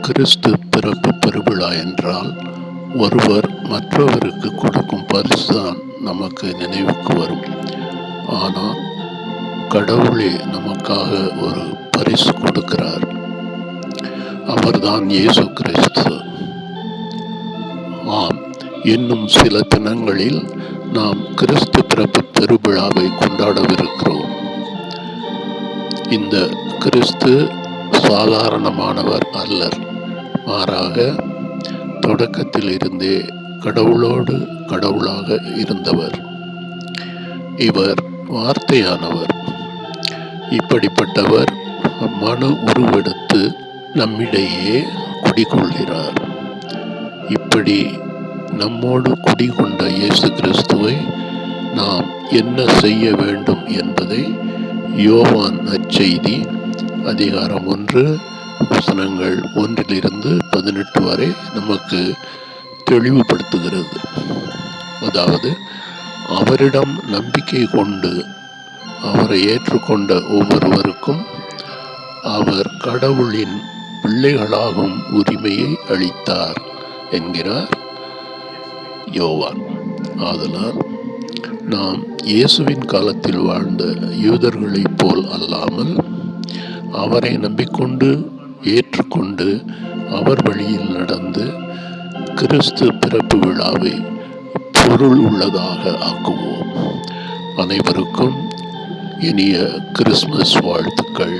கிறிஸ்து பிறப்பு பெருவிழா என்றால் ஒருவர் மற்றவருக்கு கொடுக்கும் பரிசுதான் நமக்கு நினைவுக்கு வரும். ஆனால் கடவுளே நமக்காக ஒரு பரிசு கொடுக்கிறார். அவர்தான் இயேசு கிறிஸ்து. ஆம், இன்னும் சில தினங்களில் நாம் கிறிஸ்து பிறப்பு பெருவிழாவை கொண்டாடவிருக்கிறோம். இந்த கிறிஸ்து சாதாரணமானவர் அல்லர். மாறாக தொடக்கத்தில் இருந்தே கடவுளோடு கடவுளாக இருந்தவர். இவர் வார்த்தையானவர். இப்படிப்பட்டவர் மனு உருவெடுத்து நம்மிடையே குடிகொள்கிறார். இப்படி நம்மோடு குடிகொண்ட இயேசு கிறிஸ்துவை நாம் என்ன செய்ய வேண்டும் என்பதை யோவான் நற்செய்தி அதிகாரம் 1 வசனங்கள் 1-18 வரை நமக்கு தெளிவுபடுத்துகிறது. அதாவது, அவரிடம் நம்பிக்கை கொண்டு அவரை ஏற்றுக்கொண்ட ஒவ்வொருவருக்கும் அவர் கடவுளின் பிள்ளைகளாகும் உரிமையை அளித்தார் என்கிறார் யோவான். ஆதலால் நாம் இயேசுவின் காலத்தில் வாழ்ந்த யூதர்களைப் போல் அல்லாமல் அவரை நம்பிக்கொண்டு ஏற்றுக்கொண்டு அவர் வழியில் நடந்து கிறிஸ்து பிறப்பு விழாவை பொருள் உள்ளதாக ஆக்குவோம். அனைவருக்கும் இனிய கிறிஸ்துமஸ் வாழ்த்துக்கள்.